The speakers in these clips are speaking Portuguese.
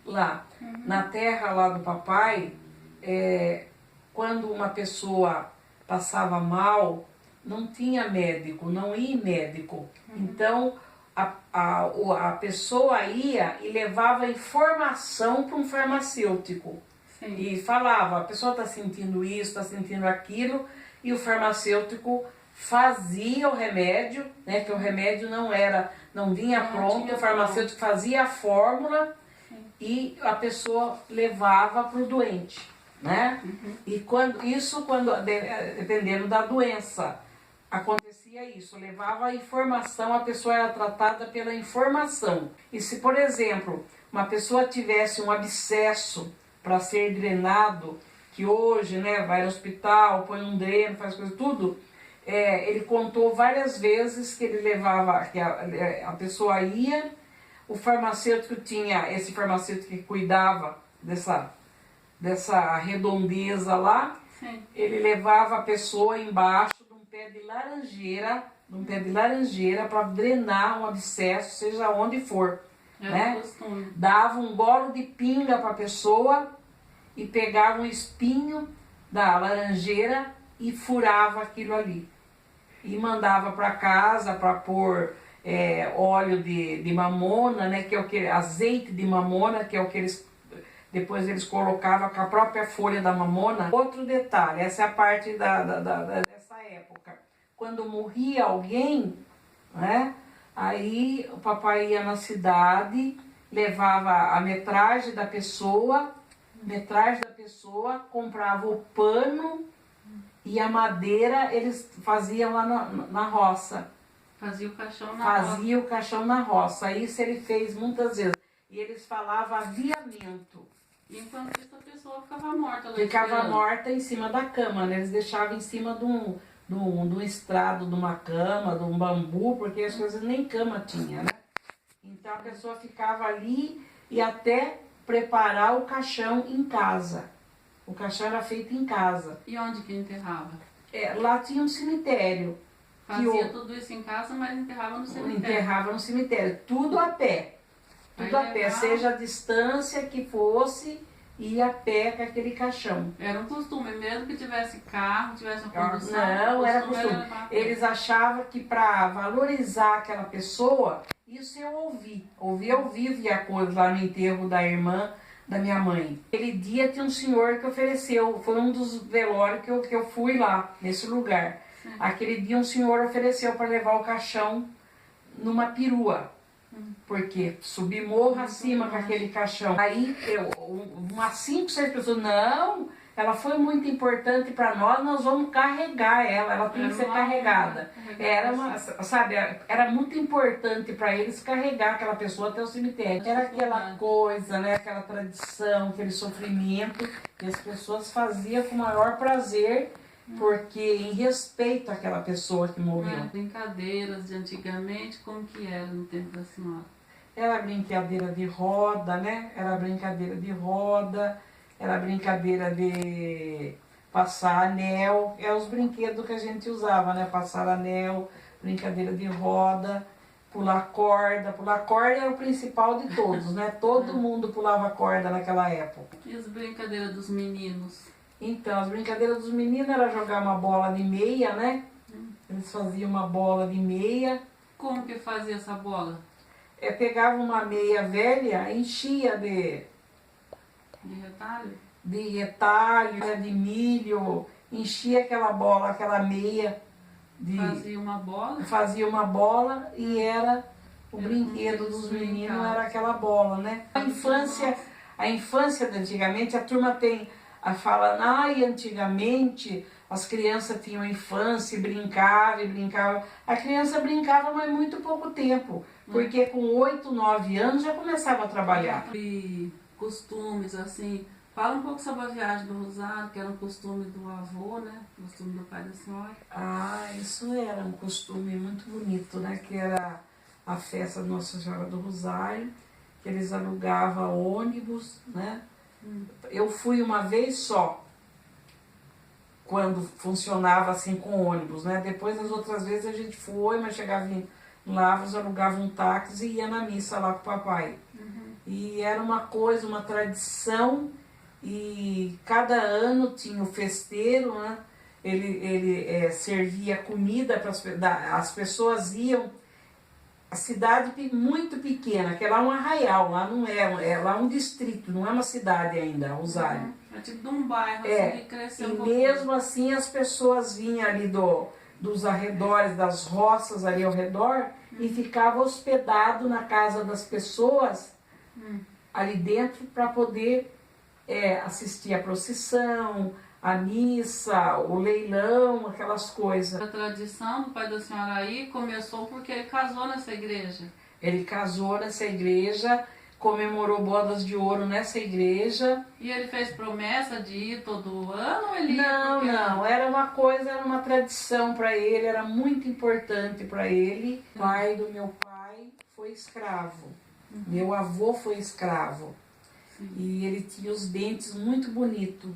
lá. Na terra lá do papai, quando uma pessoa passava mal, não tinha médico, não ia médico. Então a pessoa ia e levava informação para um farmacêutico. Sim. E falava, a pessoa está sentindo isso, está sentindo aquilo, e o farmacêutico fazia o remédio, né, que o remédio não vinha pronto, o farmacêutico fazia a fórmula. Sim. E a pessoa levava para o doente, né? E dependendo da doença, acontecia isso, levava a informação, a pessoa era tratada pela informação. E se, por exemplo, uma pessoa tivesse um abscesso para ser drenado, que hoje, né, vai ao hospital, põe um dreno, faz coisa, tudo, ele contou várias vezes que ele levava, que a pessoa ia, o farmacêutico tinha, esse farmacêutico que cuidava dessa redondeza lá. Sim. Ele levava a pessoa embaixo de um pé de laranjeira para drenar um abscesso, seja onde for, né? Dava um golo de pinga para a pessoa e pegava um espinho da laranjeira e furava aquilo ali. E mandava para casa para pôr óleo de mamona, né, que é o que, azeite de mamona, que é o que depois eles colocavam com a própria folha da mamona. Outro detalhe, essa é a parte dessa época. Quando morria alguém, né, aí o papai ia na cidade, levava a metragem da pessoa, comprava o pano e a madeira eles faziam lá na roça. Fazia o caixão na roça. Isso ele fez muitas vezes. E eles falavam aviamento. Enquanto isso a pessoa ficava morta. Ficava morta em cima da cama, né? Eles deixavam em cima de um estrado, de uma cama, de um bambu, porque as coisas nem cama tinha, né? Então a pessoa ficava ali e até preparar o caixão em casa. O caixão era feito em casa. E onde que enterrava? Lá tinha um cemitério. Fazia tudo isso em casa, mas enterrava no cemitério. Enterrava no cemitério, tudo a pé. Tudo a pé, seja a distância que fosse, ia a pé com aquele caixão. Era um costume, mesmo que tivesse carro, tivesse uma condução. Não, era costume. Eles achavam que para valorizar aquela pessoa, isso eu ouvi ao vivo e a coisa lá no enterro da irmã da minha mãe. Aquele dia tinha um senhor que ofereceu, foi um dos velórios que eu fui lá, nesse lugar. Sim. Aquele dia um senhor ofereceu para levar o caixão numa perua. Porque subir morro acima com aquele caixão. Aí umas 5, 6 pessoas, não, ela foi muito importante para nós vamos carregar ela tem que ser carregada. Era muito importante para eles carregar aquela pessoa até o cemitério. Era aquela coisa, né, aquela tradição, aquele sofrimento que as pessoas faziam com o maior prazer, porque em respeito àquela pessoa que morreu. Brincadeiras de antigamente, como que era no tempo da senhora? Era brincadeira de roda, né? Era brincadeira de roda, era brincadeira de passar anel. Os brinquedos que a gente usava, né? Passar anel, brincadeira de roda, pular corda. Pular corda era o principal de todos, né? Todo mundo pulava corda naquela época. E as brincadeiras dos meninos? Então, as brincadeiras dos meninos era jogar uma bola de meia, né? Eles faziam uma bola de meia. Como que fazia essa bola? Pegava uma meia velha, enchia de retalho? De retalho, né, de milho, enchia aquela bola, aquela meia. Fazia uma bola e era o brinquedo dos meninos, era aquela bola, né? A infância de antigamente, a turma fala, antigamente as crianças tinham infância e brincavam. A criança brincava, mas muito pouco tempo, porque com 8, 9 anos já começava a trabalhar. E costumes, assim, fala um pouco sobre a viagem do Rosário, que era um costume do avô, né? Costume do pai da senhora. Isso era um costume muito bonito, né? Que era a festa de Nossa Senhora do Rosário, que eles alugavam ônibus, né? Eu fui uma vez só, quando funcionava assim com ônibus, né? Depois, as outras vezes a gente foi, mas chegava em Lavras, alugava um táxi e ia na missa lá com o papai. E era uma coisa, uma tradição, e cada ano tinha o festeiro, né? Ele servia comida para as pessoas iam. A cidade muito pequena, que é lá um arraial, lá não é lá um distrito, não é uma cidade ainda, Rosário. É tipo de um bairro, assim, que cresceu e um pouquinho. mesmo assim as pessoas vinham ali dos arredores, das roças ali ao redor, e ficavam hospedados na casa das pessoas ali dentro para poder assistir a procissão, a missa, o leilão, aquelas coisas. A tradição do pai da senhora aí começou porque ele casou nessa igreja. Ele casou nessa igreja, comemorou bodas de ouro nessa igreja. E ele fez promessa de ir todo ano ou ele ia Não, porque... não, era uma coisa, era uma tradição para ele, era muito importante para ele. O pai do meu pai foi escravo, meu avô foi escravo. E ele tinha os dentes muito bonitos.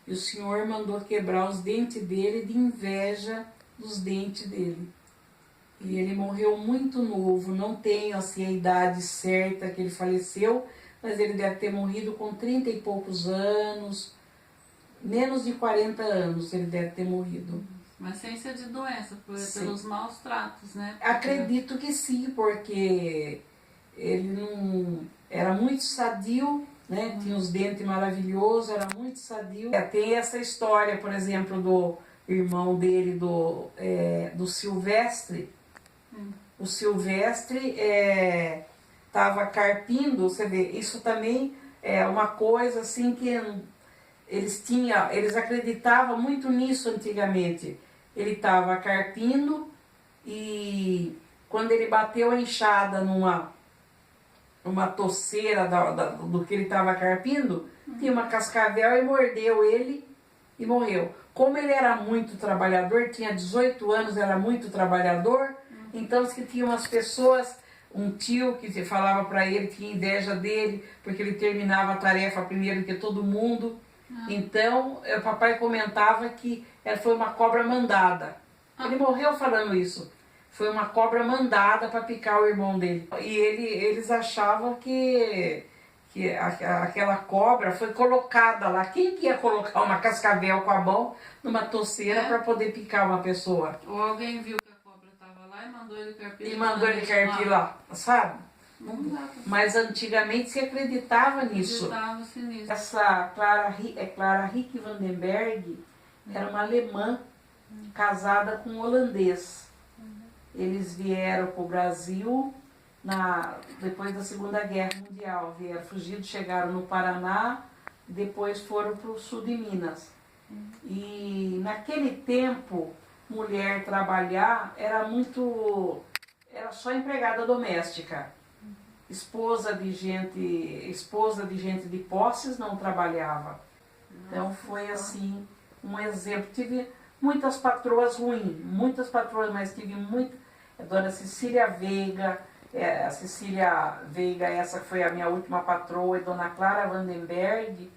E o Senhor mandou quebrar os dentes dele de inveja dos dentes dele. E ele morreu muito novo, não tenho assim a idade certa que ele faleceu, mas ele deve ter morrido com 30 e poucos anos, menos de 40 anos ele deve ter morrido. Mas sem ser de doença, pelos maus tratos, né? Acredito que sim, porque ele não era muito sadio, né? Tinha os dentes maravilhosos, era muito sadio. Tem essa história, por exemplo, do irmão dele, do Silvestre. O Silvestre estava carpindo, você vê, isso também é uma coisa assim que eles acreditavam muito nisso antigamente. Ele estava carpindo e quando ele bateu a enxada numa toceira do que ele estava carpindo, tinha uma cascavel e mordeu ele e morreu. Como ele era muito trabalhador, tinha 18 anos, era muito trabalhador, então que tinha umas pessoas, um tio que falava para ele, tinha inveja dele, porque ele terminava a tarefa primeiro que todo mundo. Então, o papai comentava que foi uma cobra mandada. Ele morreu falando isso. Foi uma cobra mandada para picar o irmão dele. E eles achavam que aquela cobra foi colocada lá. Quem que ia colocar uma cascavel com a mão numa toceira para poder picar uma pessoa? Ou alguém viu que a cobra estava lá e mandou ele carpir. E mandou ele carpir lá, sabe? Mas antigamente se acreditava nisso. Acreditava-se nisso. Essa Clara Rick Vandenberg era uma alemã casada com um holandês. Eles vieram para o Brasil depois da Segunda Guerra Mundial. Vieram fugidos, chegaram no Paraná, depois foram para o sul de Minas. E naquele tempo, mulher trabalhar era só empregada doméstica. Esposa de gente de posses não trabalhava. Então foi assim, um exemplo. Tive muitas patroas ruins, mas tive a dona Cecília Veiga, a Cecília Veiga, essa foi a minha última patroa, e dona Clara Vandenberg,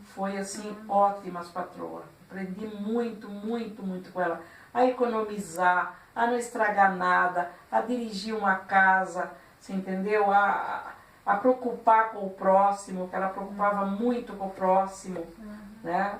foi assim, ótimas patroas. Aprendi muito, muito, muito com ela. A economizar, a não estragar nada, a dirigir uma casa, você entendeu? A preocupar com o próximo, que ela preocupava muito com o próximo, né?